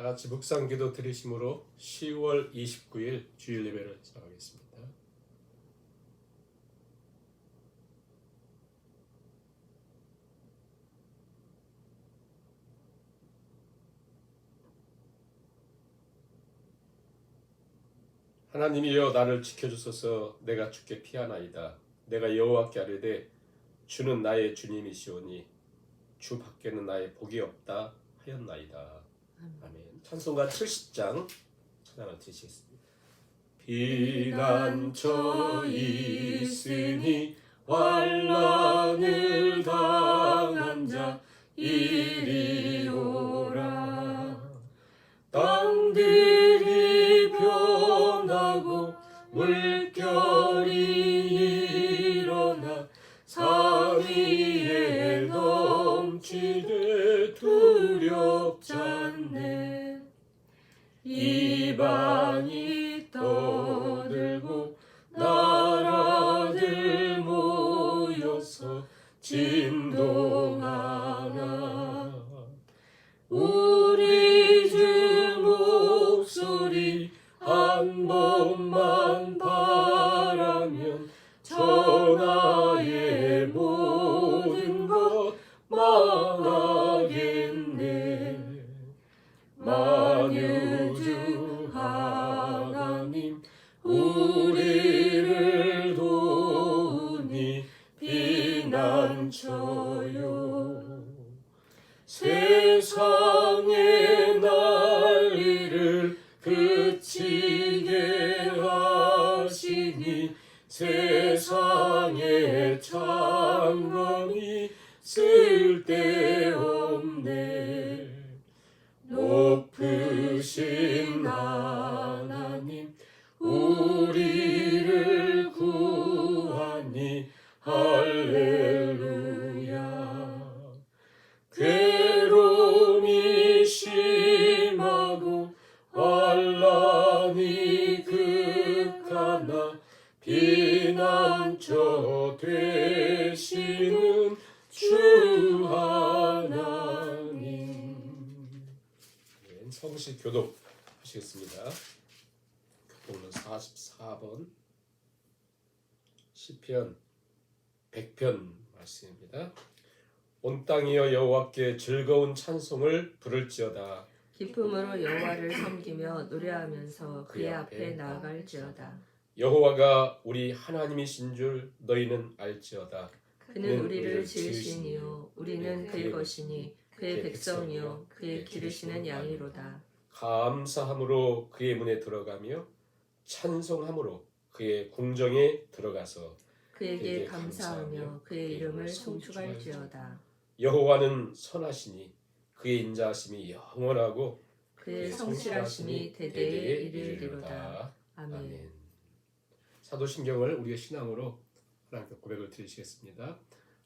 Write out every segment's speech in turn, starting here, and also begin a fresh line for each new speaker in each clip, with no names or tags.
다 같이 묵상기도 드리심으로 10월 29일 주일 예배를 시작하겠습니다. 하나님이여 나를 지켜주소서. 내가 주께 피하나이다. 내가 여호와께 아뢰되 주는 나의 주님이시오니 주 밖에는 나의 복이 없다 하였나이다. 아멘. 찬송가 70장 찬양을 드리시겠습니다. 피난처 있으니 환난을 당한 자 이리 오라. 땅들이 변하고 물결이 일어나 산 위에 넘치되 두렵지 않네. 이방이 떠들고 나라들 모여서 진동하나. 우리 주 목소리 한 번만 바라면 전하의 모든 것 망하겠네. 만유주 하나님 우리를 도우니 피난처요. 세상의 난리를 그치게 하시니 세상의 창검이 쓸데없네. 높으신 하나님 우리를 구하니 할렐루야. 괴로움이 심하고 환난이 극하나 피난처 되시는 주 하나님. 성시 교독 하시겠습니다. 교독은 44번 시편 100편 말씀입니다. 온 땅이여 여호와께 즐거운 찬송을 부를지어다.
기쁨으로 여호와를 섬기며 노래하면서 그의 앞에 나아갈지어다.
여호와가 우리 하나님이신 줄 너희는 알지어다.
그는 우리를 지으신 이요 우리는 그의 것이니 그의 백성이요 그의 기르시는 양이로다.
감사함으로 그의 문에 들어가며 찬송함으로 그의 궁정에 들어가서
그에게 감사하며 그의 이름을 송축할지어다.
여호와는 선하시니 그의 인자하심이 영원하고
그의 성실하심이 대대에 이르리로다. 아멘.
사도신경을 우리의 신앙으로 하나님께 고백을 드리시겠습니다.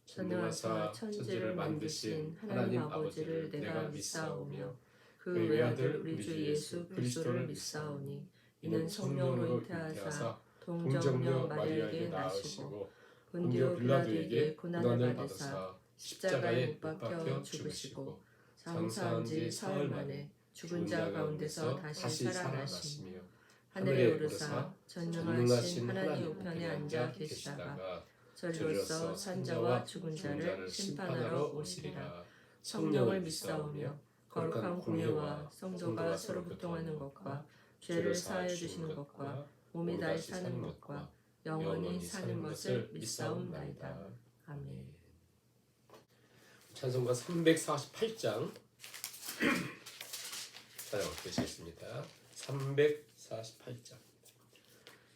전능하사 천지를 만드신 하나님 아버지를 내가 믿사오며 그 외아들 우리 주 예수 그리스도를 믿사오니 이는 성령으로 잉태하사 동정녀 마리아에게 나시고 본디오 빌라도에게 고난을 받으사 십자가에 못 박혀 죽으시고 장사한 지 사흘 만에 죽은 자 가운데서 다시 살아나시며 하늘에 오르사 전능하신 하나님 우편에 앉아 계시다가 저리로서 산자와 죽은 자를 심판하러 오시리라. 성령을 믿사오며 거룩한 공회와 성도가 서로 교통하는 것과 죄를 사하여 주시는 것과 몸이 다시 사는 것과 영원히 사는 것을 믿사옵나이다. 아멘.
찬송가 348장 찬양을 드리겠습니다. 348장.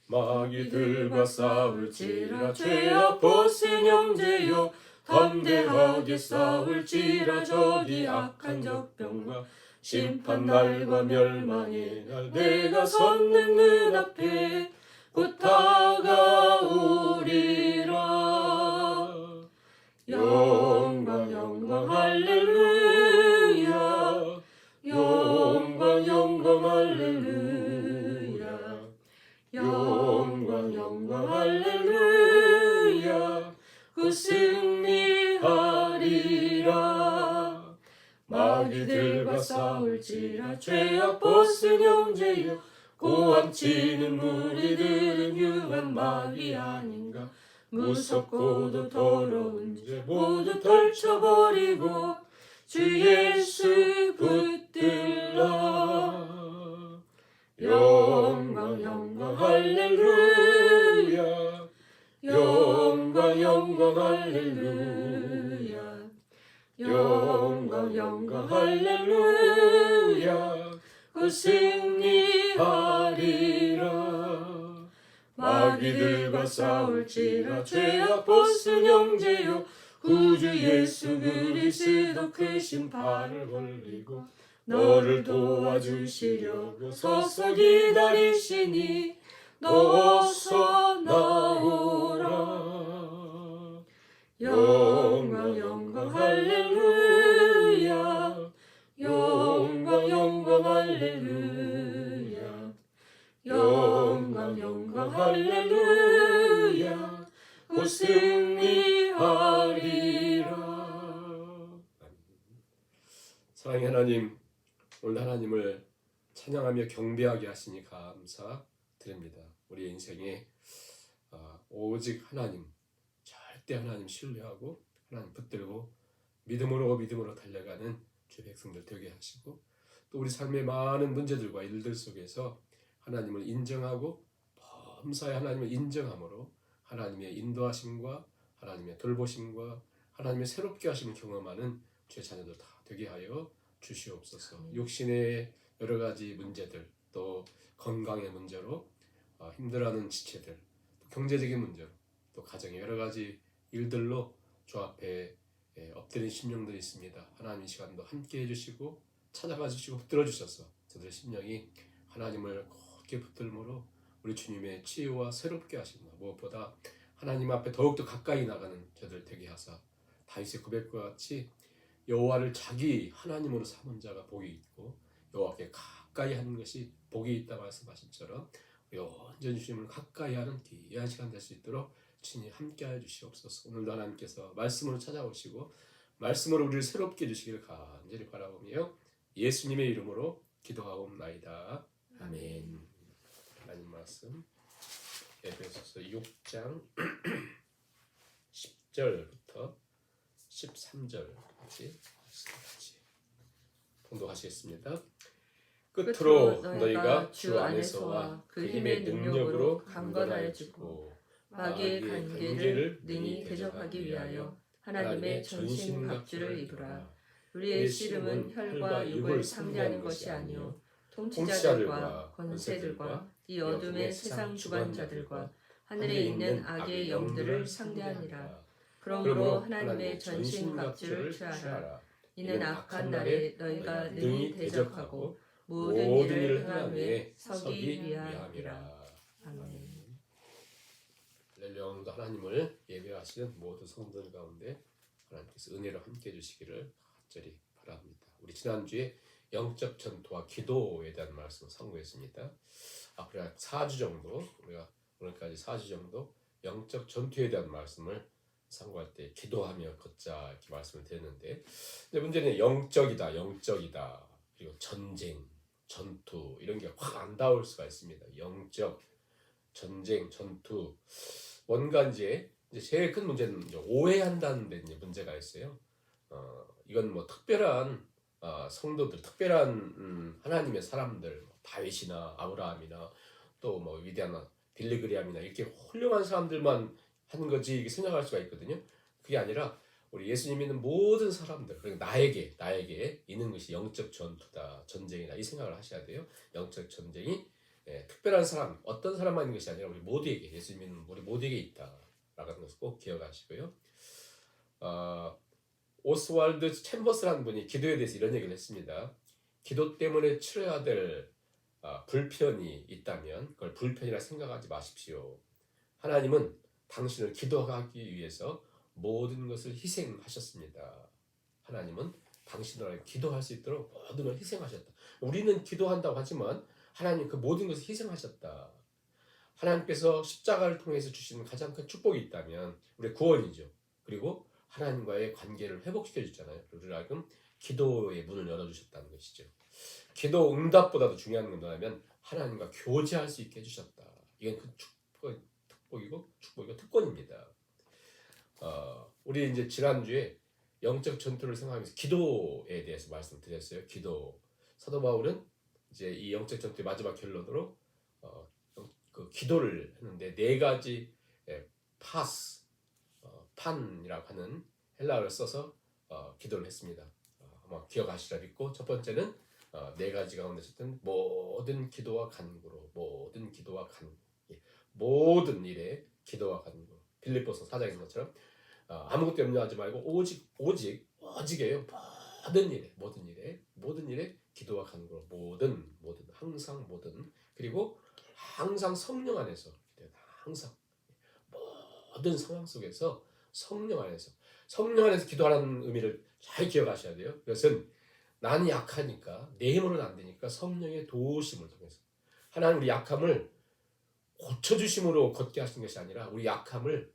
마귀들과 싸울지라 죄악 벗은 형제여 담대하게 싸울지라. 저기 악한 적병과 심판날과 멸망의 날 내가 섰는 눈앞에 곧 다가오리라. 영광 영광 할렐루야. 영광 영광 할렐루야. 영광 영광 할렐루야. 그 승리하리라.
마귀들과 싸울지라 죄악 벗은 형제여 고함치는 무리들은 유한 마귀 아닌가 무섭고도 더러운 죄 모두 덜쳐버리고 주 예수 붙들라 영광 영광 할렐루야 영광 영광 할렐루야 영광 영광 할렐루야 그 승리하리라 마귀들과 싸울지라 죄악 벗은 형제여 구주 예수 그리스도 크신 팔을 벌리고 너를 도와주시려고 서서 기다리시니 너 어서 나오라 영광 영광 할렐루야 영광 영광 할렐루야 영광 영광 할렐루야 곧 승리하리라.
사랑의 하나님, 오늘 하나님을 찬양하며 경배하게 하시니 감사드립니다. 우리 인생에 오직 하나님, 절대 하나님 신뢰하고 하나님 붙들고 믿음으로 달려가는 주 백성들 되게 하시고 또 우리 삶의 많은 문제들과 일들 속에서 하나님을 인정하고 범사에 하나님을 인정함으로 하나님의 인도하심과 하나님의 돌보심과 하나님의 새롭게 하심을 경험하는 주의 자녀들 다 되게 하여 주시옵소서. 육신의 여러 가지 문제들 또 건강의 문제로 힘들어하는 지체들 또 경제적인 문제로 또 가정의 여러 가지 일들로 주 앞에 엎드린 심령들이 있습니다. 하나님 이 시간도 함께 해주시고 찾아가 주시고 붙들어 주셔서 저들의 심령이 하나님을 곧게 붙들므로 우리 주님의 치유와 새롭게 하심과 무엇보다 하나님 앞에 더욱더 가까이 나가는 저들 되게 하사 다윗의 고백과 같이 여호와를 자기 하나님으로 삼은 자가 복이 있고 여호와께 가까이 하는 것이 복이 있다 말씀하신처럼 온전히 주님을 가까이 하는 귀한 시간 될 수 있도록 주님 함께하여 주시옵소서. 오늘도 하나님께서 말씀으로 찾아오시고 말씀으로 우리를 새롭게 해주시기를 간절히 바라보며 예수님의 이름으로 기도하옵나이다. 아멘. 하나님 말씀 에베소서 6장 10절부터 13절까지 봉독하시겠습니다. 끝으로 너희가 주 안에서와 그 힘의 능력으로 강건하여지고 마귀의 관계를 능히 대적하기 위하여 하나님의 전신갑주를 입으라. 우리의 씨름은 혈과 육을 상대하는 것이 아니요 통치자들과 권세들과 이 어둠의 세상 주관자들과 하늘에 있는 악의 영들을 상대하니라. 그러므로 하나님의 전신갑주를 취하라. 이는 악한 날에 너희가 능히 대적하고 모든 일을 행한 후에 서기 위함이라. 아멘. 할렐루야. 오늘도 하나님을 예배하시는 모든 성도들 가운데 하나님께서 은혜로 함께 해주시기를 간절히 바랍니다. 우리 지난주에 영적 전투와 기도에 대한 말씀을 선고했습니다. 앞으로 4주 정도 우리가 오늘까지 4주 정도 영적 전투에 대한 말씀을 상고할 때 기도하며 걷자 이렇게 말씀을 드렸는데 근데 문제는 영적이다 그리고 전쟁 전투 이런 게 확 안 닿을 수가 있습니다. 영적 전쟁 전투 뭔가 이제 제일 큰 문제는 이제 오해한다는 데 이제 문제가 있어요. 이건 뭐 특별한 성도들 특별한 하나님의 사람들 다윗이나 아브라함이나 또 뭐 위대한 빌리그리암이나 이렇게 훌륭한 사람들만 하는 거지 이렇게 생각할 수가 있거든요. 그게 아니라 우리 예수님 믿는 모든 사람들 그러니까 나에게 있는 것이 영적 전투다 전쟁이다 이 생각을 하셔야 돼요. 영적 전쟁이 특별한 사람 어떤 사람만 있는 것이 아니라 우리 모두에게 예수님 믿는 우리 모두에게 있다라는 것을 꼭 기억하시고요. 오스왈드 챔버스라는 분이 기도에 대해서 이런 얘기를 했습니다. 기도 때문에 치러야 될 불편이 있다면 그걸 불편이라 생각하지 마십시오. 하나님은 당신을 기도하기 위해서 모든 것을 희생하셨습니다. 하나님은 당신을 기도할 수 있도록 모든 걸 희생하셨다. 우리는 기도한다고 하지만 하나님 그 모든 것을 희생하셨다. 하나님께서 십자가를 통해서 주시는 가장 큰 축복이 있다면 우리의 구원이죠. 그리고 하나님과의 관계를 회복시켜 주잖아요. 우리를 하여금 기도의 문을 열어주셨다는 것이죠. 기도 응답보다도 중요한 건 뭐냐면 하나님과 교제할 수 있게 해주셨다. 이건 그 축복이고 특권입니다. 우리 이제 지난주에 영적 전투를 생각하면서 기도에 대해서 말씀드렸어요. 기도. 사도 바울은 이제 이 영적 전투의 마지막 결론으로 그 기도를 했는데 네 가지 파스, 판이라고 하는 헬라어를 써서 기도를 했습니다. 아마 기억하시라 믿고 첫 번째는 네 가지 가운데 있었던 모든 기도와 간구로 모든 일에 기도와 간구. 빌립보서 4장에 있는 것처럼 아무것도 염려하지 말고 오직이에요. 모든 일에 기도와 간구로 모든 항상 모든 그리고 항상 성령 안에서 항상 모든 상황 속에서 성령 안에서 기도하라는 의미를 잘 기억하셔야 돼요. 그것은 나는 약하니까 내 힘으로는 안 되니까 성령의 도우심을 통해서 하나님 우리 약함을 고쳐주심으로 걷게 하시는 것이 아니라 우리 약함을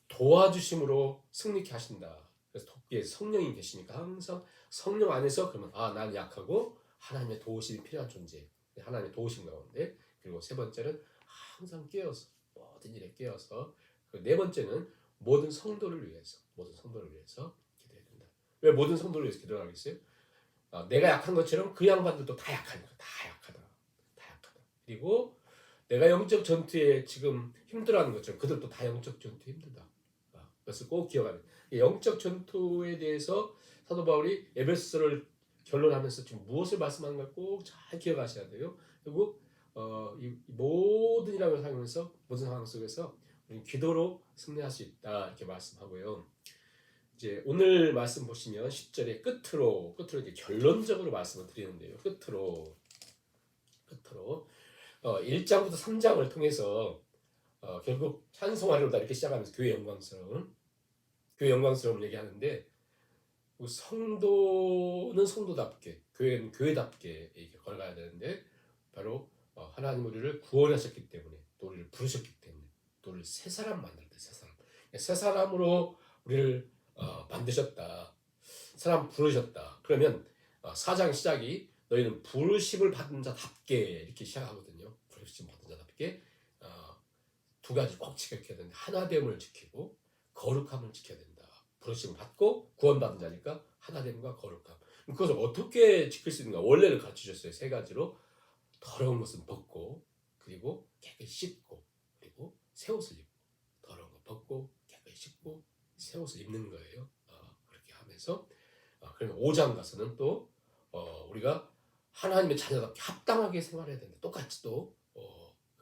도와주심으로 승리케 하신다. 그래서 돕기에 성령이 계시니까 항상 성령 안에서 그러면 난 약하고 하나님의 도우심이 필요한 존재. 하나님의 도우심 가운데 그리고 세 번째는 항상 깨어서 모든 일에 깨어서 네 번째는 모든 성도를 위해서 기도해야 된다. 왜 모든 성도를 위해서 기도하겠어요? 내가 약한 것처럼 그 양반들도 다 약하니까 다 약하다. 그리고 내가 영적 전투에 지금 힘들어하는 것처럼 그들도 다 영적 전투에 힘들다. 그것을 꼭 기억하는. 영적 전투에 대해서 사도 바울이 에베소서를 결론하면서 지금 무엇을 말씀하는가 꼭 잘 기억하셔야 돼요. 그리고 이 모든이라고 하면서 모든 상황 속에서 우리는 기도로 승리할 수 있다 이렇게 말씀하고요. 이제 오늘 말씀 보시면 10절의 끝으로 이제 결론적으로 말씀을 드리는데요. 끝으로 1장부터 3장을 통해서 결국 찬송하리로다 이렇게 시작하면서 교회 영광스러운 얘기하는데 성도는 성도답게 교회는 교회답게 이렇게 걸어가야 되는데 바로 하나님 우리를 구원하셨기 때문에 또 우리를 부르셨기 때문에 또 우리를 새 사람 만들었다. 새 사람으로 우리를 만드셨다. 사람 부르셨다. 그러면 4장 시작이 너희는 부르심을 받은 자답게 이렇게 시작하거든요. 부르심 받은 자답게 두 가지 꼭 지켜야 되는데 하나됨을 지키고 거룩함을 지켜야 된다. 부르심을 받고 구원받은 자니까 하나됨과 거룩함. 그것을 어떻게 지킬 수 있는가? 원래를 가르치셨어요. 세 가지로 더러운 것은 벗고 그리고 깨끗이 씻고 그리고 새 옷을 입고 더러운 것 벗고 깨끗이 씻고 새 옷을 입는 거예요. 그렇게 하면서 그러면 5장 가서는 또 우리가 하나님의 자녀답게 합당하게 생활해야 된다. 똑같이 또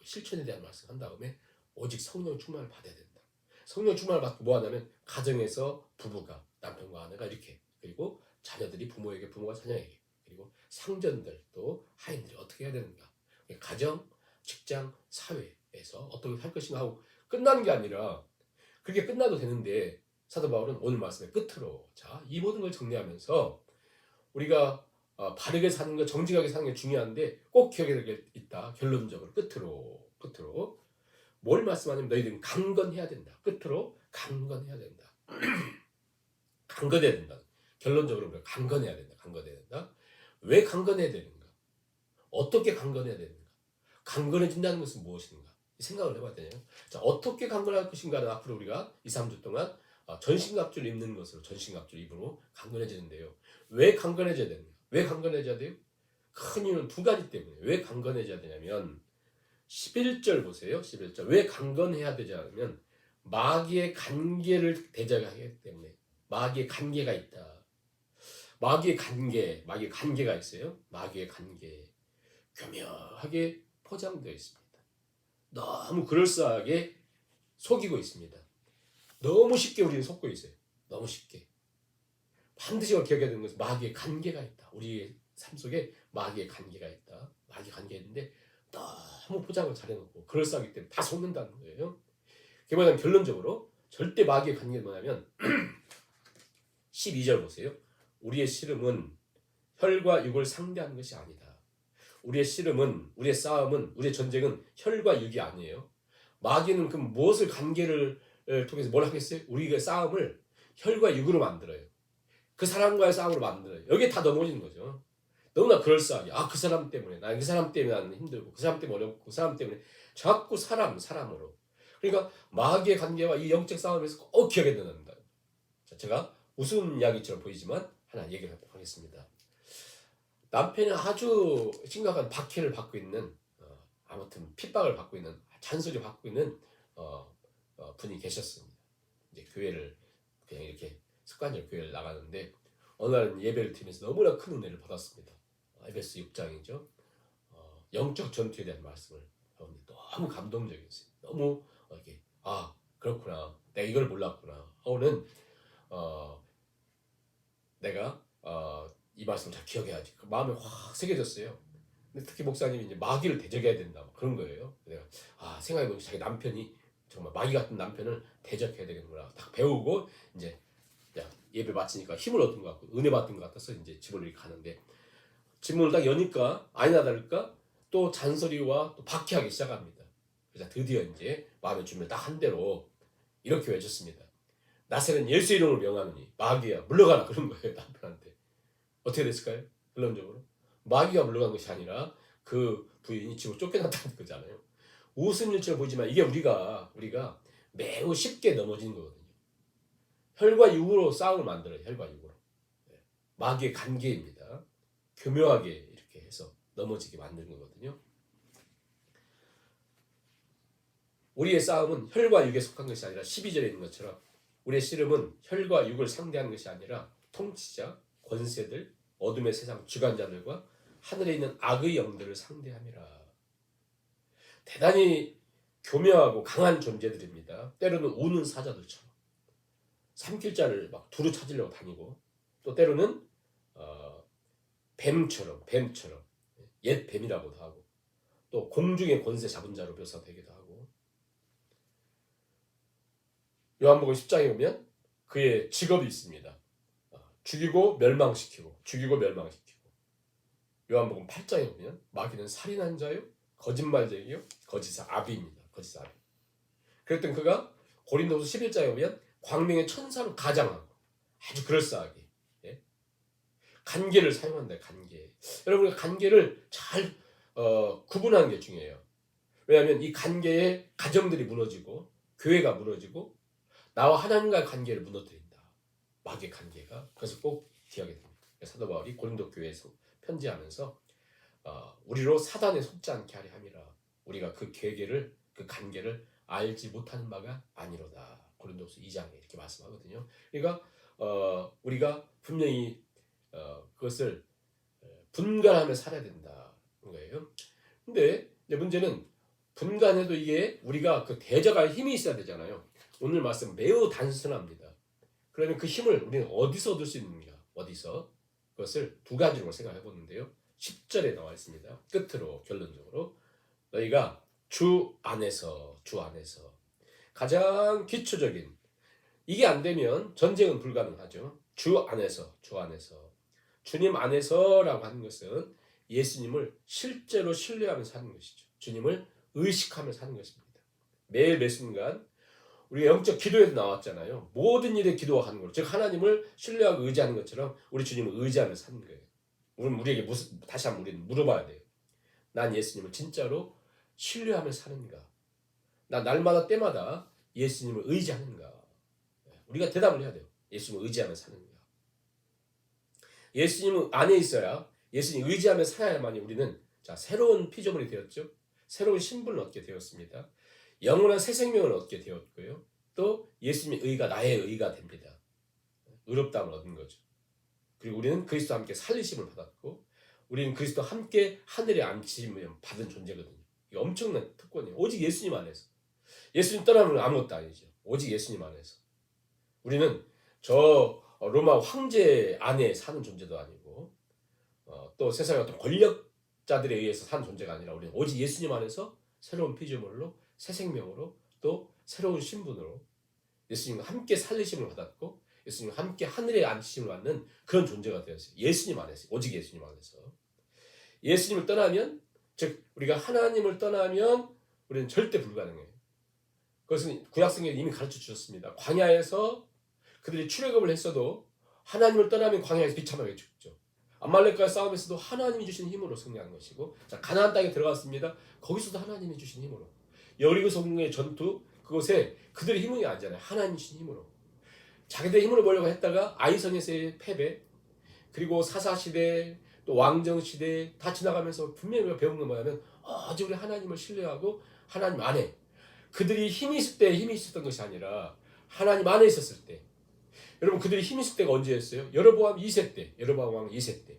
실천에 대한 말씀 한 다음에 오직 성령 충만을 받아야 된다. 성령 충만을 받고 뭐 하냐면 가정에서 부부가 남편과 아내가 이렇게 그리고 자녀들이 부모에게 부모가 자녀에게 그리고 상전들 또 하인들이 어떻게 해야 되는가. 가정, 직장, 사회에서 어떻게 할 것인가 하고 끝나는 게 아니라 그렇게 끝나도 되는데 사도 바울은 오늘 말씀의 끝으로 이 모든 걸 정리하면서 우리가 바르게 사는 것, 정직하게 사는 게 중요한데 꼭 기억해야 될 게 있다. 결론적으로 끝으로 뭘 말씀하냐면 너희들은 강건해야 된다. 끝으로 강건해야 된다. 강건해야 된다. 결론적으로 우리가 강건해야 된다. 왜 강건해야 되는가? 어떻게 강건해야 되는가? 강건해진다는 것은 무엇인가? 생각을 해봐야 되네요. 자, 어떻게 강건할 것인가는 앞으로 우리가 2, 3주 동안 전신갑주를 입는 것으로 전신갑주 입으로 강건해지는데요. 왜 강건해져야 되는가? 왜 강건해져야 돼요? 큰 이유는 두 가지 때문에. 왜 강건해져야 되냐면 11절 보세요. 11절. 왜 강건해야 되냐면 마귀의 관계를 대적하기 때문에. 마귀의 관계가 있다. 마귀의 관계가 있어요. 마귀의 관계. 교묘하게 포장되어 있습니다. 너무 그럴싸하게 속이고 있습니다. 너무 쉽게 우리는 속고 있어요. 너무 쉽게. 반드시 기억해야 되는 것은 마귀의 관계가 있다. 우리의 삶 속에 마귀의 관계가 있다. 마귀 관계가 있는데 너무 포장을 잘해놓고 그럴싸하기 때문에 다 속는다는 거예요. 그게 뭐냐면 결론적으로 절대 마귀의 관계는 뭐냐면 12절 보세요. 우리의 씨름은 혈과 육을 상대하는 것이 아니다. 우리의 씨름은, 우리의 싸움은, 우리의 전쟁은 혈과 육이 아니에요. 마귀는 그럼 무엇을 관계를 통해서 뭘 하겠어요? 우리가 싸움을 혈과 육으로 만들어요. 그 사람과의 싸움으로 만들어요. 여기에 다 넘어지는 거죠. 너무나 그럴싸하게 그 사람 때문에 그 사람 때문에 나는 힘들고 그 사람 때문에 어렵고 그 사람 때문에 자꾸 사람으로. 그러니까 마귀의 관계와 이 영적 싸움에서 꼭 기억해야 된다. 자, 제가 우스운 이야기처럼 보이지만 하나 얘기를 하겠습니다. 남편이 아주 심각한 박해를 받고 있는 아무튼 핍박을 받고 있는 잔소리 받고 있는 분이 계셨습니다. 이제 교회를 그냥 이렇게 습관적으로 교회를 나가는데 어느 날은 예배를 드리면서 너무나 큰 은혜를 받았습니다. 에베소 6장이죠. 영적 전투에 대한 말씀을 하는데 너무 감동적이었어요. 너무 이렇게 그렇구나. 내가 이걸 몰랐구나. 하고는 내가 이 말씀을 잘 기억해야지. 그 마음에 확 새겨졌어요. 근데 특히 목사님이 이제 마귀를 대적해야 된다 그런 거예요. 내가 생각해보니 자기 남편이 정말 마귀 같은 남편을 대적해야 되겠구나. 딱 배우고 이제 예배 마치니까 힘을 얻은 것 같고 은혜 받은 것 같아서 이제 집을 이렇게 가는데 집문을 딱 여니까 아니나 다를까 또 잔소리와 또 박해하기 시작합니다. 그래서 드디어 이제 마음의 준비를 딱 한 대로 이렇게 외쳤습니다. 나세는 예수 이름을 명하노니 마귀야 물러가라 그런 거예요. 남편한테. 어떻게 됐을까요? 결론적으로 마귀가 물러간 것이 아니라 그 부인이 집을 쫓겨났다는 거잖아요. 우스운 일처럼 보이지만 이게 우리가 매우 쉽게 넘어지는 거거든요. 혈과 육으로 싸움을 만들어요. 혈과 육으로. 마귀의 관계입니다. 교묘하게 이렇게 해서 넘어지게 만드는 거거든요. 우리의 싸움은 혈과 육에 속한 것이 아니라 12절에 있는 것처럼 우리의 씨름은 혈과 육을 상대하는 것이 아니라 통치자, 권세들, 어둠의 세상 주관자들과 하늘에 있는 악의 영들을 상대함이라. 대단히 교묘하고 강한 존재들입니다. 때로는 우는 사자들처럼 삼킬 자를 막 두루 찾으려고 다니고 또 때로는 뱀처럼 옛 뱀이라고도 하고 또 공중의 권세 잡은 자로 묘사되기도 하고 요한복음 10장에 보면 그의 직업이 있습니다. 죽이고 멸망시키고 요한복음 8장에 보면 마귀는 살인한 자요 거짓말쟁이요 거짓의 아비입니다. 거짓의 아비. 그랬던 그가 고린도서 11장에 보면 광명의 천사로 가장하고 아주 그럴싸하게 간계를 사용한다. 간계. 여러분 간계를 잘 구분하는 게 중요해요. 왜냐하면 이 간계에 가정들이 무너지고 교회가 무너지고 나와 하나님과의 관계를 무너뜨린다. 마귀의 관계가. 그래서 꼭 기억해야 됩니다. 사도 바울이 고린도 교회에서 편지하면서 우리로 사단에 속지 않게 하려 함이라. 우리가 그 계계를 그 관계를 알지 못하는 바가 아니로다. 고린도서 2장에 이렇게 말씀하거든요. 그러니까 우리가 분명히 그것을 분간하며 살아야 된다는 거예요. 근데 이제 문제는 분간해도 이게 우리가 그 대적할 힘이 있어야 되잖아요. 오늘 말씀 매우 단순합니다. 그러면 그 힘을 우리는 어디서 얻을 수 있는가? 어디서? 그것을 두 가지로 생각해 보는데요. 10절에 나와 있습니다. 끝으로 결론적으로 너희가 주 안에서 가장 기초적인 이게 안 되면 전쟁은 불가능하죠. 주 안에서 주님 안에서라고 하는 것은 예수님을 실제로 신뢰하며 사는 것이죠. 주님을 의식하며 사는 것입니다. 매일 매 순간 우리가 영적 기도에도 나왔잖아요. 모든 일에 기도하는 것. 즉 하나님을 신뢰하고 의지하는 것처럼 우리 주님을 의지하며 사는 거예요. 우리에게 다시 한번 우리는 물어봐야 돼요. 난 예수님을 진짜로 신뢰하며 사는가? 난 날마다 때마다 예수님을 의지하는가? 우리가 대답을 해야 돼요. 예수님을 의지하며 사는가? 예수님 안에 있어야 예수님 의지하며 살아야만이 우리는 새로운 피조물이 되었죠. 새로운 신분을 얻게 되었습니다. 영원한 새 생명을 얻게 되었고요. 또 예수님의 의가 나의 의가 됩니다. 의롭다함을 얻은 거죠. 그리고 우리는 그리스도와 함께 살리심을 받았고 우리는 그리스도와 함께 하늘에 앉히심을 받은 존재거든요. 이게 엄청난 특권이에요. 오직 예수님 안에서. 예수님 떠나면 아무것도 아니죠. 오직 예수님 안에서. 우리는 저 로마 황제 안에 사는 존재도 아니고 또 세상의 어떤 권력자들에 의해서 사는 존재가 아니라 우리는 오직 예수님 안에서 새로운 피조물로 새 생명으로 또 새로운 신분으로 예수님과 함께 살리심을 받았고 예수님과 함께 하늘에 앉히심을 받는 그런 존재가 되었어요. 예수님 안에서. 오직 예수님 안에서. 예수님을 떠나면 즉 우리가 하나님을 떠나면 우리는 절대 불가능해요. 그것은 구약성경에 이미 가르쳐 주셨습니다. 광야에서 그들이 출애굽을 했어도 하나님을 떠나면 광야에서 비참하게 죽죠. 아말렉과의 싸움에서도 하나님이 주신 힘으로 승리한 것이고, 자, 가나안 땅에 들어갔습니다. 거기서도 하나님이 주신 힘으로. 여리고 성의 전투, 그곳에 그들의 힘이 아니잖아요. 하나님이 주신 힘으로. 자기들의 힘으로 보려고 했다가 아이성에서의 패배, 그리고 사사시대, 또 왕정시대 다 지나가면서 분명히 우리가 배운 건 뭐냐면 오직 우리 하나님을 신뢰하고 하나님 안에, 그들이 힘이 있을 때 힘이 있었던 것이 아니라 하나님 안에 있었을 때. 여러분, 그들이 힘이 있을 때가 언제였어요? 여로보암 2세 때, 여로보암 왕 2세 때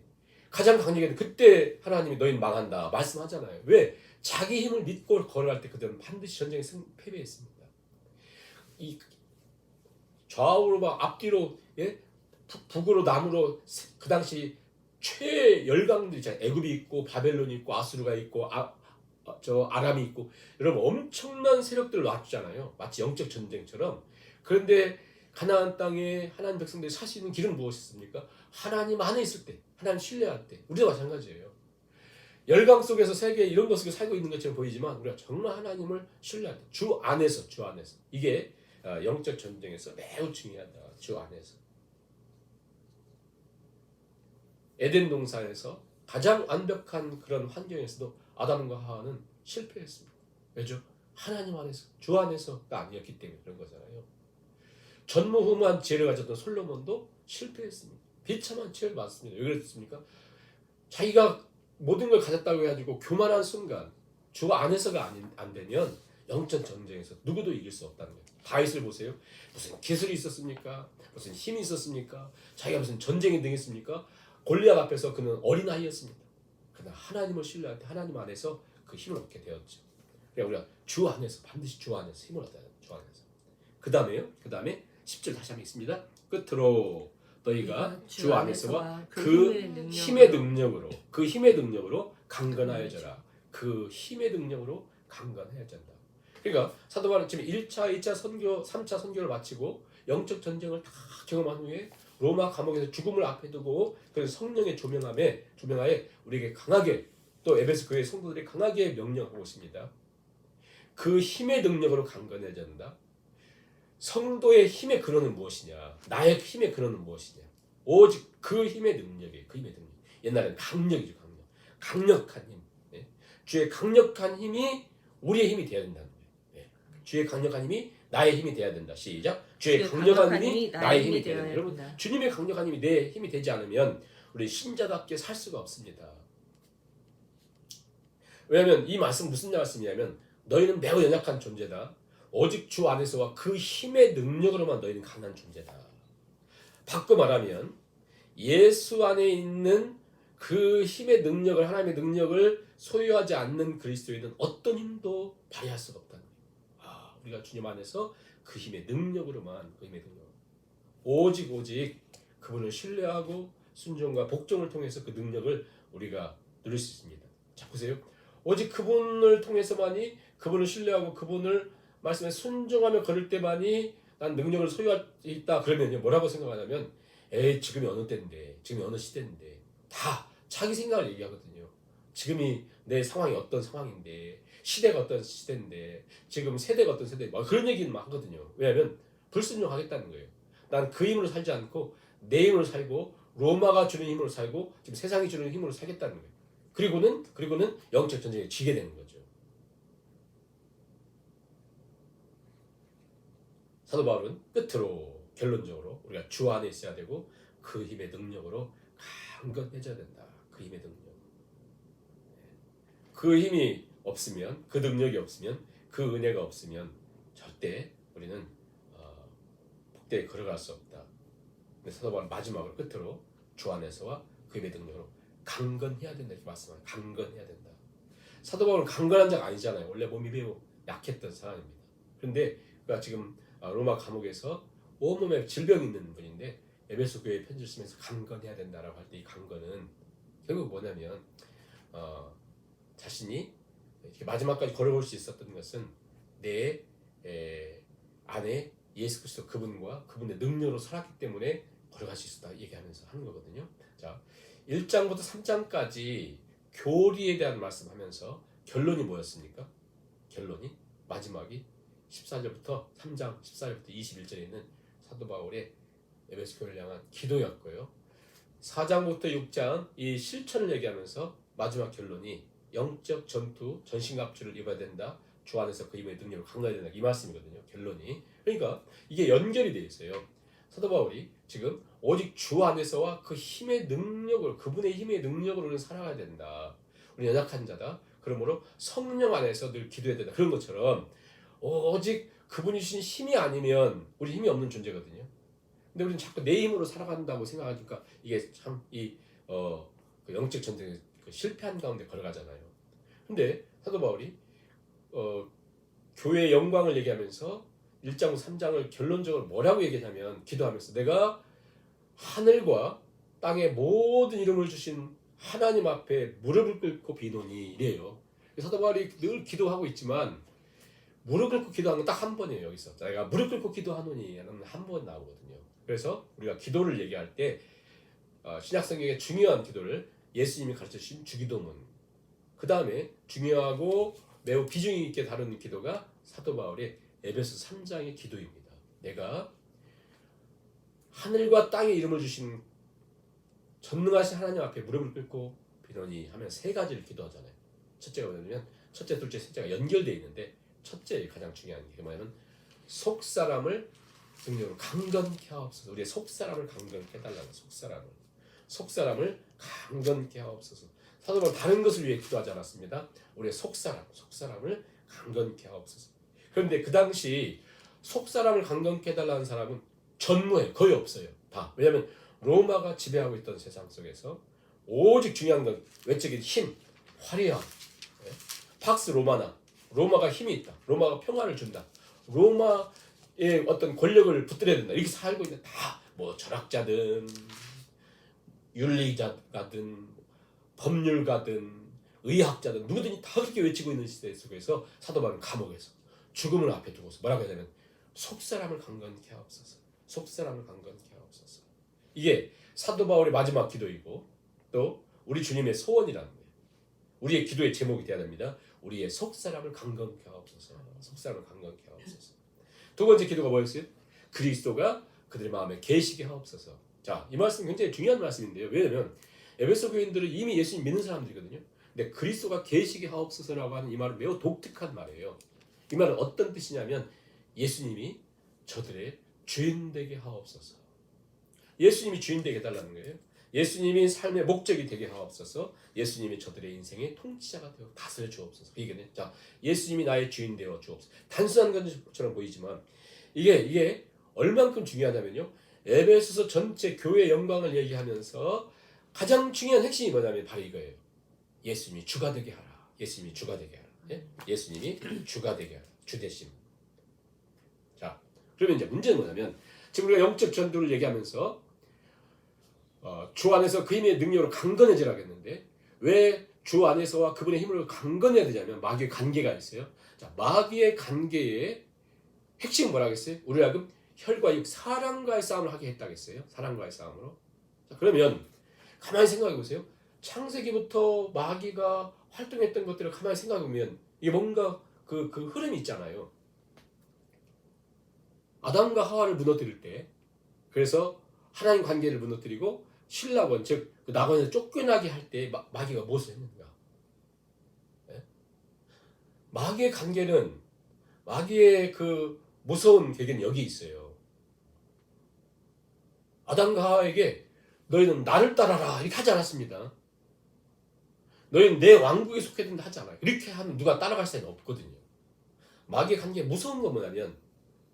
가장 강력했는데, 그때 하나님이 너희는 망한다 말씀하잖아요. 왜? 자기 힘을 믿고 걸어갈 때 그들은 반드시 전쟁에 패배했습니다. 이 좌우로 막 앞뒤로, 예? 북으로 남으로, 그 당시 최열강들이 있잖아요. 애굽이 있고 바벨론이 있고 아수르가 있고 아람이 있고, 여러분 엄청난 세력들을 놨잖아요. 마치 영적 전쟁처럼. 그런데 가나안 땅에 하나님 백성들이 살 수 있는 길은 무엇이었습니까? 하나님 안에 있을 때, 하나님 신뢰할 때. 우리도 마찬가지예요. 열강 속에서 세계 이런 것 속에 살고 있는 것처럼 보이지만 우리가 정말 하나님을 신뢰할 때, 주 안에서 이게 영적 전쟁에서 매우 중요하다. 주 안에서. 에덴 동산에서 가장 완벽한 그런 환경에서도 아담과 하와는 실패했습니다. 왜죠? 하나님 안에서, 주 안에서가 아니었기 때문에 그런 거잖아요. 전무후무한 지혜를 가졌던 솔로몬도 실패했습니다. 비참한 지혜를 받았습니다. 왜 그랬습니까? 자기가 모든 걸 가졌다고 해가지고 교만한 순간, 주 안에서가 안 되면 영적 전쟁에서 누구도 이길 수 없다는 거예요. 다윗을 보세요. 무슨 기술이 있었습니까? 무슨 힘이 있었습니까? 자기가 무슨 전쟁에 등했습니까? 골리앗 앞에서 그는 어린아이였습니다. 그러나 하나님을 신뢰할 때 하나님 안에서 그 힘을 얻게 되었죠. 그러니까 우리가 주 안에서, 반드시 주 안에서 힘을 얻어야 돼요. 주 안에서. 그 다음에 10절 다시 한번 읽습니다. 끝으로 너희가 주 안에서와 그 힘의 능력으로 강건하여져라. 그 힘의 능력으로 강건해져라. 그러니까 사도 바울은 지금 1차, 2차 선교, 3차 선교를 마치고 영적 전쟁을 다 경험한 후에 로마 감옥에서 죽음을 앞에 두고 그 성령의 조명하에 우리에게 강하게, 또 에베소 교회 성도들이 강하게 명령하고 있습니다. 그 힘의 능력으로 강건해져야 된다. 성도의 힘의 근원은 무엇이냐? 나의 힘의 근원은 무엇이냐? 오직 그 힘의 능력이에요. 그 힘의 능력. 옛날에는 강력이죠. 강력한 힘. 예? 주의 강력한 힘이 우리의 힘이 되어야 된다는 거예요. 예? 주의 강력한 힘이 나의 힘이 되어야 된다. 시작. 주의 강력한 힘이 나의 힘이 되어야 된다. 여러분, 주님의 강력한 힘이 내 힘이 되지 않으면 우리 신자답게 살 수가 없습니다. 왜냐하면 이 말씀 무슨 말씀이냐면, 너희는 매우 연약한 존재다. 오직 주 안에서와 그 힘의 능력으로만 너희는 강한 존재다. 바꿔 말하면 예수 안에 있는 그 힘의 능력을, 하나님의 능력을 소유하지 않는 그리스도인은 어떤 힘도 발휘할 수가 없다는 거예요. 우리가 주님 안에서 그 힘의 능력으로만, 그 힘의 능력, 오직 그분을 신뢰하고 순종과 복종을 통해서 그 능력을 우리가 누릴 수 있습니다. 자, 보세요. 오직 그분을 통해서만이, 그분을 신뢰하고 그분을 말씀에 순종하며 걸을 때만이 난 능력을 소유할 수 있다. 그러면요, 뭐라고 생각하냐면, 지금이 어느 때인데, 지금이 어느 시대인데, 다 자기 생각을 얘기하거든요. 지금이 내 상황이 어떤 상황인데, 시대가 어떤 시대인데, 지금 세대가 어떤 세대, 그런 얘기는 막 하거든요. 왜냐하면 불순종하겠다는 거예요. 난 그 힘으로 살지 않고 내 힘으로 살고, 로마가 주는 힘으로 살고, 지금 세상이 주는 힘으로 살겠다는 거예요. 그리고는 영적 전쟁에 지게 되는 거죠. 사도 바울은 끝으로, 결론적으로 우리가 주 안에 있어야 되고 그 힘의 능력으로 강건해져야 된다. 그 힘의 능력. 그 힘이 없으면, 그 능력이 없으면, 그 은혜가 없으면 절대 우리는 복되게 걸어갈 수 없다. 사도 바울은 마지막으로 끝으로 주 안에서와 그 힘의 능력으로 강건해야 된다. 이렇게 말씀합니다. 강건해야 된다. 사도 바울은 강건한 자가 아니잖아요. 원래 몸이 매우 약했던 사람입니다. 그런데 그가 지금 로마 감옥에서 온몸에 질병이 있는 분인데, 에베소 교회에 편지를 쓰면서 강건해야 된다라고 할 때, 이 강건은 결국 뭐냐면 자신이 이렇게 마지막까지 걸어볼 수 있었던 것은 내 안에 예수 그리스도 그분과 그분의 능력으로 살았기 때문에 걸어갈 수 있었다 얘기하면서 하는 거거든요. 자, 1장부터 3장까지 교리에 대한 말씀하면서 결론이 뭐였습니까? 결론이 마지막이 14절부터 3장 14절부터 21절에 있는 사도 바울의 에베소 교회를 향한 기도였고요. 4장부터 6장 이 실천을 얘기하면서 마지막 결론이 영적 전투, 전신갑주를 입어야 된다. 주 안에서 그 힘의 능력을 강화해야 된다. 이 말씀이거든요. 결론이. 그러니까 이게 연결이 돼 있어요. 사도 바울이 지금 오직 주 안에서와 그 힘의 능력을, 그분의 힘의 능력으로 우리는 살아가야 된다. 우리 연약한 자다. 그러므로 성령 안에서 늘 기도해야 된다. 그런 것처럼 오직 그분이 주신 힘이 아니면 우리 힘이 없는 존재거든요. 근데 우리는 자꾸 내 힘으로 살아간다고 생각하니까 이게 참 그 영적 전쟁에 실패한 가운데 걸어가잖아요. 근데 사도 바울이 교회의 영광을 얘기하면서 1장 3장을 결론적으로 뭐라고 얘기하냐면 기도하면서 내가 하늘과 땅의 모든 이름을 주신 하나님 앞에 무릎을 꿇고 비노니 이래요. 사도 바울이 늘 기도하고 있지만 무릎 꿇고 기도하는 건 딱 한 번이에요. 여기서 내가 무릎 꿇고 기도하노니 하는 한 번 나오거든요. 그래서 우리가 기도를 얘기할 때 신약성경의 중요한 기도를 예수님이 가르쳐주신 주기도문, 그 다음에 중요하고 매우 비중 있게 다루는 기도가 사도 바울의 에베소 3장의 기도입니다. 내가 하늘과 땅의 이름을 주신 전능하신 하나님 앞에 무릎을 꿇고 비노니 하면 세 가지를 기도하잖아요. 첫째가 뭐냐면 첫째, 둘째, 셋째가 연결되어 있는데 첫째 가장 중요한 게 뭐냐면 속사람을 능력으로 강건케 하옵소서. 우리의 속사람을 강건케 해달라는 속사람을 강건케 하옵소서. 사도 바울은 다른 것을 위해 기도하지 않았습니다. 우리의 속사람을 강건케 하옵소서. 그런데 그 당시 속사람을 강건케 해달라는 사람은 전무해 거의 없어요. 다. 왜냐하면 로마가 지배하고 있던 세상 속에서 오직 중요한 건 외적인 힘, 화려함, 팍스 로마나 로마가 힘이 있다. 로마가 평화를 준다. 로마의 어떤 권력을 붙들어야 된다. 이렇게 살고 있는 다 뭐 철학자든 윤리자가든 법률가든 의학자든 누구든지 다 그렇게 외치고 있는 시대 속에서 사도 바울은 감옥에서 죽음을 앞에 두고서 뭐라고 해야 되냐면 속사람을 강건케 하옵소서. 속사람을 강건케 하옵소서. 이게 사도 바울의 마지막 기도이고 또 우리 주님의 소원이라는 거예요. 우리의 기도의 제목이 되어야 됩니다. 우리의 속사람을 강건케 하옵소서. 속사람을 강건케 하옵소서. 두 번째 기도가 뭐였어요? 그리스도가 그들의 마음에 계시게 하옵소서. 자, 이 말씀 굉장히 중요한 말씀인데요. 왜냐하면 에베소 교인들은 이미 예수님 믿는 사람들이거든요. 근데 그리스도가 계시게 하옵소서라고 하는 이 말은 매우 독특한 말이에요. 이 말은 어떤 뜻이냐면 예수님이 저들의 주인 되게 하옵소서. 예수님이 주인 되게 해달라는 거예요. 예수님이 삶의 목적이 되게 하옵소서. 예수님이 저들의 인생의 통치자가 되어 다스려 주옵소서. 이게 자, 예수님이 나의 주인 되어 주옵소서. 단순한 것처럼 보이지만 이게 얼만큼 중요하냐면요. 에베소서 전체 교회 영광을 얘기하면서 가장 중요한 핵심이 뭐냐면 바로 이거예요. 예수님이 주가 되게 하라. 예수님이 주가 되게 하라. 예? 예수님이 주가 되게 하라. 주 대신. 자, 그러면 이제 문제는 뭐냐면 지금 우리가 영적 전투를 얘기하면서 주 안에서 그 힘의 능력으로 강건해지라고 했는데 왜 주 안에서와 그분의 힘으로 강건해야 되냐면 마귀의 관계가 있어요. 자, 마귀의 관계의 핵심은 뭐라고 했어요? 우리가 하여금 혈과 육, 사랑과의 싸움을 하게 했다고 했어요. 사랑과의 싸움으로. 자, 그러면 가만히 생각해 보세요. 창세기부터 마귀가 활동했던 것들을 가만히 생각해 보면 이게 뭔가 그 흐름이 있잖아요. 아담과 하와를 무너뜨릴 때 그래서 하나님 관계를 무너뜨리고 신라권 즉 그 낙원에서 쫓겨나게 할 때 마귀가 무엇을 했는가? 네? 마귀의 관계는 마귀의 그 무서운 계기는 여기 있어요. 아담과 하와에게 너희는 나를 따라라 이렇게 하지 않았습니다. 너희는 내 왕국에 속해 된다 하지 않아요. 이렇게 하면 누가 따라갈 수는 없거든요. 마귀의 관계에 무서운 건 뭐냐면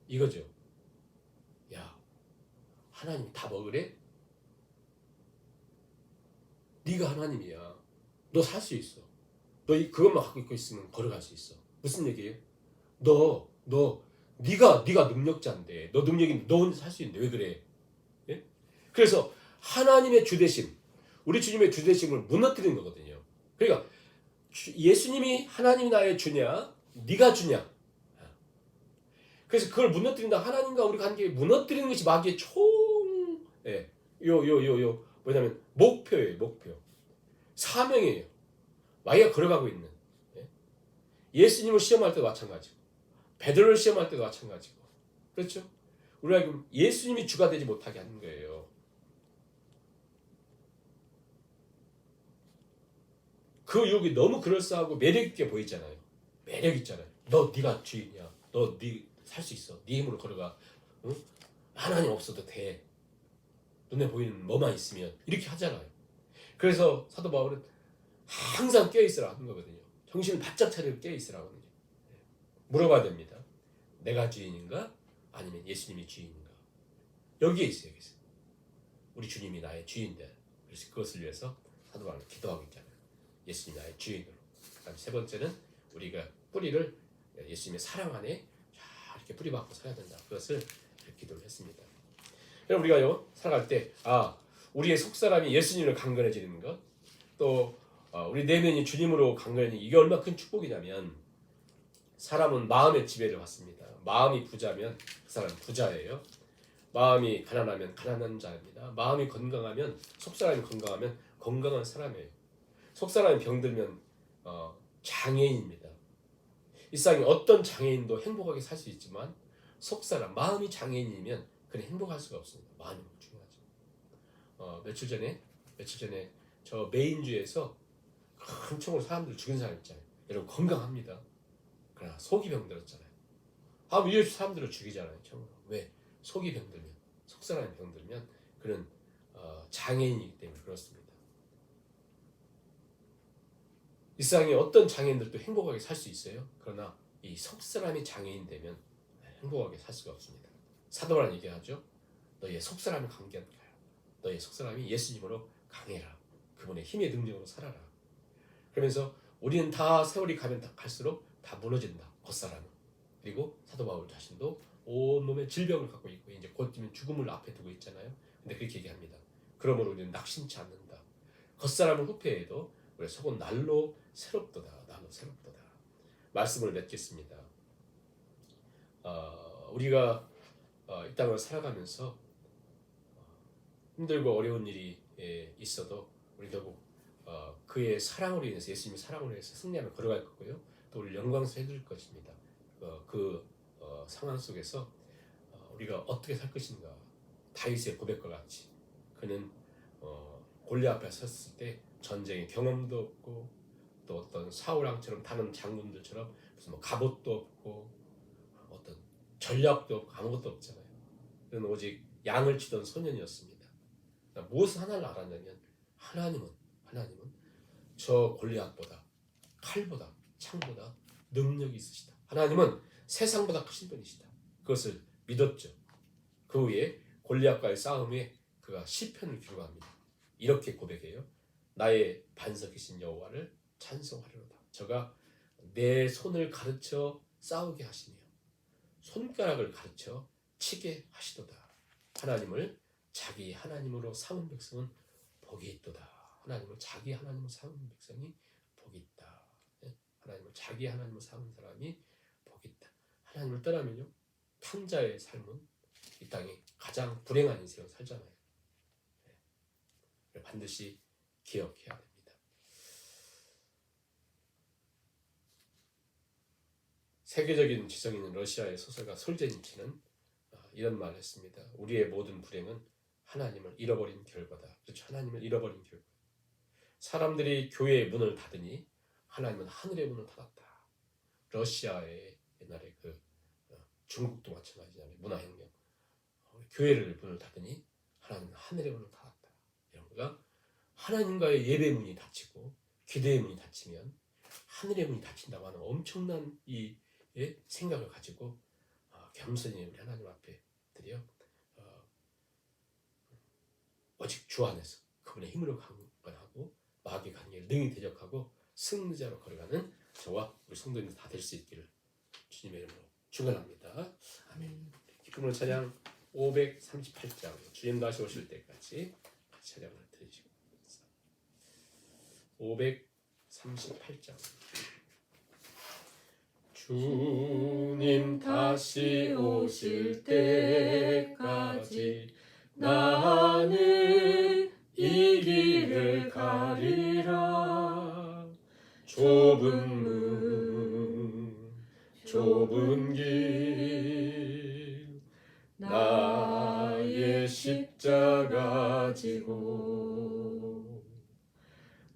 이거죠. 야, 하나님 다 먹으래? 네가 하나님이야. 너 살 수 있어. 너 그것만 갖고 있고 있으면 걸어갈 수 있어. 무슨 얘기예요? 네가 능력자인데 너 능력이 너 혼자 살 수 있는데 왜 그래? 예? 그래서 하나님의 주대심, 우리 주님의 주대심을 무너뜨리는 거거든요. 그러니까 예수님이 하나님이 나의 주냐, 네가 주냐. 그래서 그걸 무너뜨린다. 하나님과 우리 관계에 무너뜨리는 것이 마귀의 뭐냐면 목표예요. 목표. 사명이에요. 마귀가 걸어가고 있는. 예수님을 시험할 때도 마찬가지고 베드로를 시험할 때도 마찬가지고 그렇죠? 우리가 예수님이 주가 되지 못하게 하는 거예요. 그 유혹이 너무 그럴싸하고 매력 있게 보이잖아요. 매력 있잖아요. 네가 주인이야. 네 살 수 있어. 네 힘으로 걸어가. 응? 하나님 없어도 돼. 눈에 보이는 뭐만 있으면 이렇게 하잖아요. 그래서 사도 바울은 항상 깨어있으라 하는 거거든요. 정신을 바짝 차리고 깨어있으라 하거든요. 물어봐야 됩니다. 내가 주인인가? 아니면 예수님이 주인인가? 여기에 있어요. 여기 있어요. 우리 주님이 나의 주인데, 그래서 그것을 위해서 사도 바울은 기도하고 있잖아요. 예수님이 나의 주인으로. 그다음 세 번째는 우리가 뿌리를 예수님의 사랑 안에 이렇게 뿌리박고 살아야 된다. 그것을 이렇게 기도를 했습니다. 그럼 우리가요 살아갈 때 우리의 속사람이 예수님으로 강건해지는 것, 또 우리 내면이 주님으로 강건해지는 이게 얼마나 큰 축복이냐면, 사람은 마음의 지배를 받습니다. 마음이 부자면 그 사람은 부자예요. 마음이 가난하면 가난한 자입니다. 마음이 건강하면, 속사람이 건강하면 건강한 사람이에요. 속사람이 병들면 장애인입니다. 이 세상에 어떤 장애인도 행복하게 살 수 있지만 속사람, 마음이 장애인이면 그는 행복할 수가 없습니다. 마음이 너무 중요하죠. 며칠 전에 저 메인주에서 큰 총으로 사람들 죽인 사람 있잖아요. 여러분 건강합니다. 그러나 속이 병들었잖아요. 이렇게 사람들을 죽이잖아요. 총으로. 왜? 속이 병들면, 속사람이 병들면 그는 장애인이기 때문에 그렇습니다. 이 세상에 어떤 장애인들도 행복하게 살 수 있어요. 그러나 이 속사람이 장애인 되면 행복하게 살 수가 없습니다. 사도 바울은 얘기하죠. 너의 속사람이 강건하라. 너의 속사람이 예수님으로 강해라. 그분의 힘의 능력으로 살아라. 그러면서 우리는 다 세월이 가면 갈수록 다 무너진다. 겉사람은. 그리고 사도 바울 자신도 온몸에 질병을 갖고 있고 이제 곧 있으면 죽음을 앞에 두고 있잖아요. 근데 그렇게 얘기합니다. 그러므로 우리는 낙심치 않는다. 겉사람은 후패해도 우리 속은 날로 새롭도다. 날로 새롭도다. 말씀을 맺겠습니다. 우리가 이 땅을 살아가면서 힘들고 어려운 일이 있어도 우리 결국 그의 사랑으로 인해서, 예수님의 사랑으로 인해서 승리하며 걸어갈 거고요. 또 우리를 영광스러워 해줄 것입니다. 그 상황 속에서 우리가 어떻게 살 것인가. 다윗의 고백과 같이 그는 골리앗 앞에 섰을 때 전쟁의 경험도 없고, 또 어떤 사울왕처럼 다른 장군들처럼 무슨 갑옷도 없고 어떤 전략도 없고 아무것도 없잖아요. 그는 오직 양을 치던 소년이었습니다. 무엇을 하나를 알았냐면 하나님은 저 골리앗보다, 칼보다, 창보다 능력이 있으시다. 하나님은 세상보다 크신 분이시다. 그것을 믿었죠. 그 후에 골리앗과의 싸움에 그가 시편을 기록합니다. 이렇게 고백해요. 나의 반석이신 여호와를 찬송하리로다. 저가 내 손을 가르쳐 싸우게 하시며 손가락을 가르쳐 치게 하시도다. 하나님을 자기 하나님으로 삼은 백성은 복이 있도다. 하나님을 자기 하나님으로 삼은 백성이 복이 있다. 하나님을 자기 하나님으로 삼은 사람이 복이 있다. 하나님을 떠나면요, 탕자의 삶은 이 땅에 가장 불행한 인생을 살잖아요. 반드시 기억해야 됩니다. 세계적인 지성 있는 러시아의 소설가 솔제니치는 이런 말을 했습니다. 우리의 모든 불행은 하나님을 잃어버린 결과다. 그렇죠. 하나님을 잃어버린 결과. 사람들이 교회의 문을 닫으니 하나님은 하늘의 문을 닫았다. 러시아의 옛날에 중국도 마찬가지잖아요. 문화혁명. 교회를 문을 닫으니 하나님은 하늘의 문을 닫았다. 이런 거가 하나님과의 예배 문이 닫히고 기도의 문이 닫히면 하늘의 문이 닫힌다고 하는 엄청난 이 생각을 가지고 겸손히 우리 하나님 앞에 드려 오직 주 안에서 그분의 힘으로 강건하고 마귀의 관계를 능히 대적하고 승리자로 걸어가는 저와 우리 성도님들 다 될 수 있기를 주님의 이름으로 축원합니다. 아멘. 기쁨의 찬양 538장 주님 다시 오실 때까지 같이 찬양을 드리시고 538장 주님 다시 오실 때까지 나는 이 길을 가리라. 좁은 문 좁은 길 나 나의 십자가 지고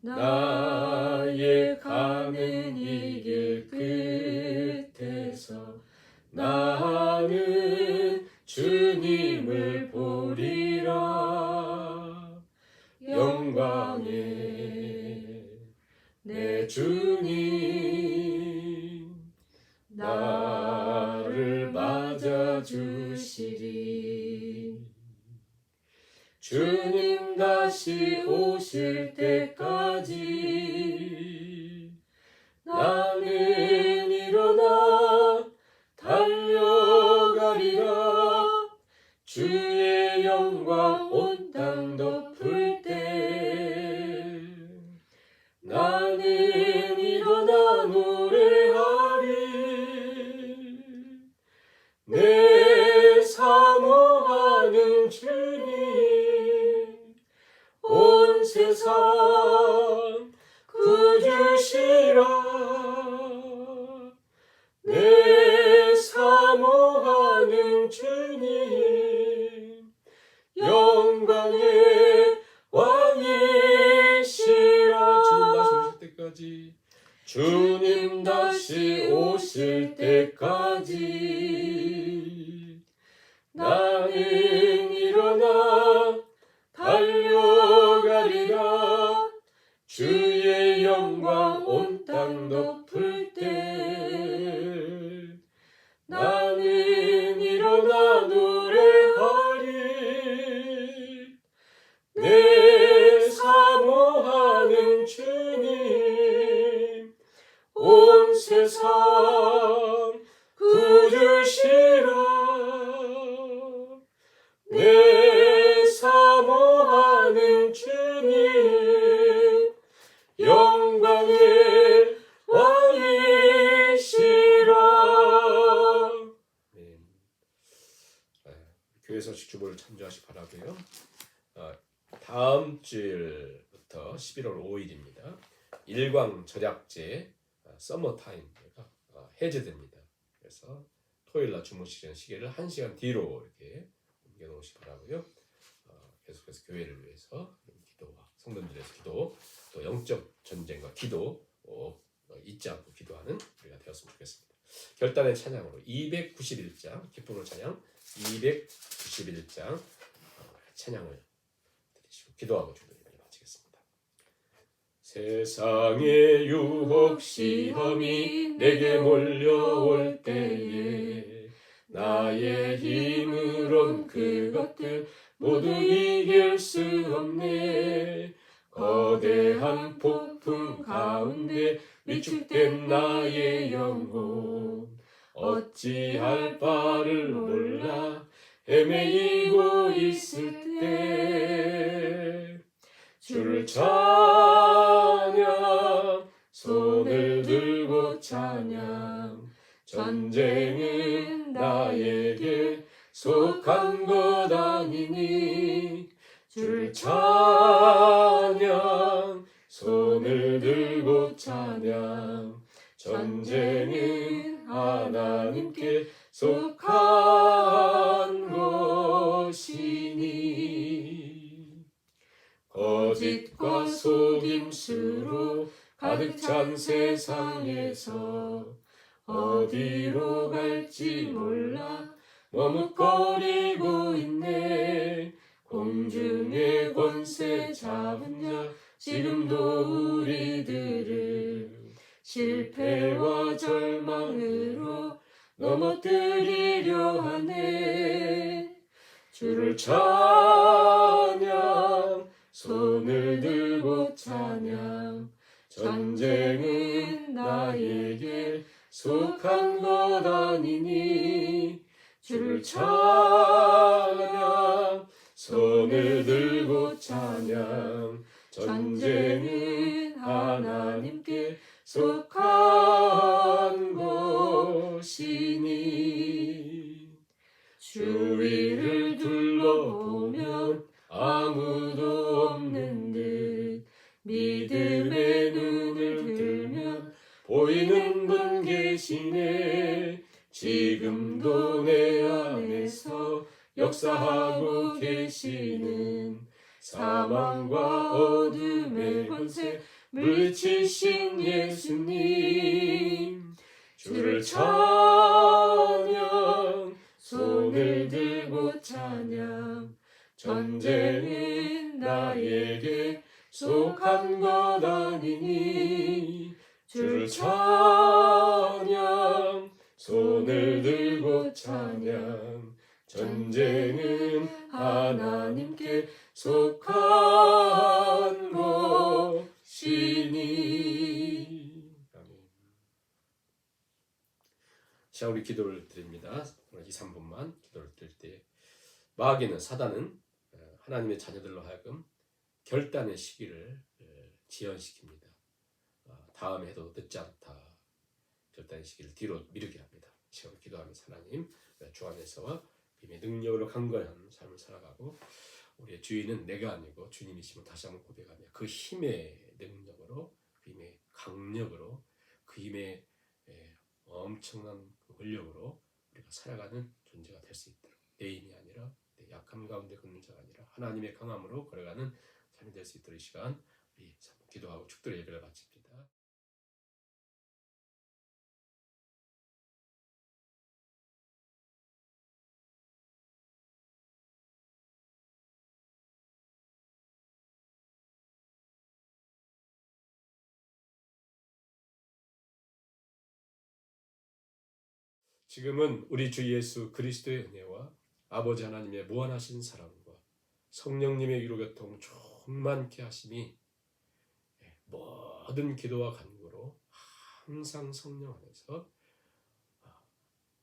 나의 가는 이 길 끝에서 나는 주님을 보리라. 영광의 내 주님 나를 맞아주시리. 주님 다시 오실 때까지 나는 일어나 달려가리라. 주의 영광 온 땅 덮을 때 나는 일어나 노래하리. 내 사모하는 주님 온 세상 구주시라. 내 사모하는 주님 영광의 왕이시라. 주님 다시 오실 때까지 나는 일어나 달려가리라. 주의 영광 온 땅 덮을 때 나는 일어나 노래하리. 내 사모하는 주님 온 세상 구주시라. 내 사모하는 주님 영광의 왕이시라. 교회 소식 주보를 참조하시 바라고요. 다음 주일부터 11월 5일입니다. 일광 절약제 서머타임가 해제됩니다. 그래서 토요일날 주무시는 시계를 1시간 뒤로 이렇게 옮겨 놓으시 바라고요. 계속해서 교회를 위해서 기도와 성도들의 기도, 또 영적 전쟁과 기도 잊지 않고 기도하는 우리가 되었으면 좋겠습니다. 결단의 찬양으로 291장 기쁨의 찬양 291장 찬양을 드리시고 기도하고 주님을 마치겠습니다. 세상의 유혹 시험이 내게 몰려올 때에 나의 힘으론 그것들 모두 이길 수 없네. 거대한 폭풍 가운데 위축된 나의 영혼 어찌할 바를 몰라 헤매이고 있을 때 주를 찬양 손을 들고 찬양 전쟁은 나에게 속한 것 아니니 주를 찬양 손을 들고 찬양 전쟁은 하나님께 속한 것이니 거짓과 속임수로 가득 찬 세상에서 어디로 갈지 몰라 머뭇거리고 있네. 공중의 권세 잡은 자 지금도 우리들을 실패와 절망으로 넘어뜨리려 하네. 주를 찬양 손을 들고 찬양 전쟁은 나에게 속한 것 아니니 주를 찬양 손을 들고 찬양 전쟁은 하나님께 속한 것이니 주위를 둘러보면 아무도 없는 듯 믿음의 눈을 들면 보이는 분 계시네. 지금도 내 안에서 역사하고 계시는 사망과 어둠의 권세 물리치신 예수님 주를 찬양 손을 들고 찬양 전쟁은 나에게 속한 것 아니니 주를 찬양 손을 들고 찬양 전쟁은 하나님께 속한 것이니. 아멘. 자, 우리 기도를 드립니다. 오늘 2, 3분만 기도를 드릴 때 마귀는 사단은 하나님의 자녀들로 하여금 결단의 시기를 지연시킵니다. 다음에 해도 늦지 않다. 결단의 시기를 뒤로 미루게 합니다. 시간을 기도하면서 하나님 주 안에서 주님의 능력으로 강건한 삶을 살아가고 우리의 주인은 내가 아니고 주님이심을 다시 한번 고백하며 그 힘의 능력으로 그 힘의 강력으로 그 힘의 엄청난 그 권력으로 우리가 살아가는 존재가 될 수 있도록 내 힘이 아니라 내 약함 가운데 걷는 자가 아니라 하나님의 강함으로 걸어가는 삶이 될 수 있도록 이 시간 우리 기도하고 축도의 예배를 바칩니다. 지금은 우리 주 예수 그리스도의 은혜와 아버지 하나님의 무한하신 사랑과 성령님의 위로교통 충만케 하심이 모든 기도와 간구로 항상 성령 안에서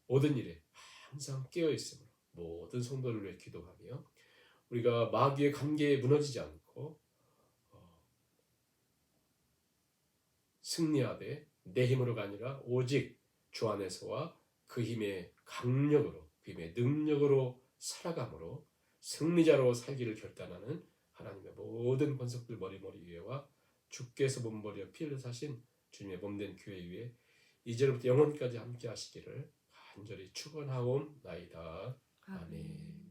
모든 일에 항상 깨어있음으로 모든 성도를 위해 기도하며 우리가 마귀의 관계에 무너지지 않고 승리하되 내 힘으로가 아니라 오직 주 안에서와 그 힘의 강력으로 그 힘의 능력으로 살아감으로 승리자로 살기를 결단하는 하나님의 모든 권속들 머리머리 위에와 주께서 몸머리와 피를 사신 주님의 몸된 교회 위에 이제로부터 영원까지 함께 하시기를 간절히 축원하옵나이다. 아멘.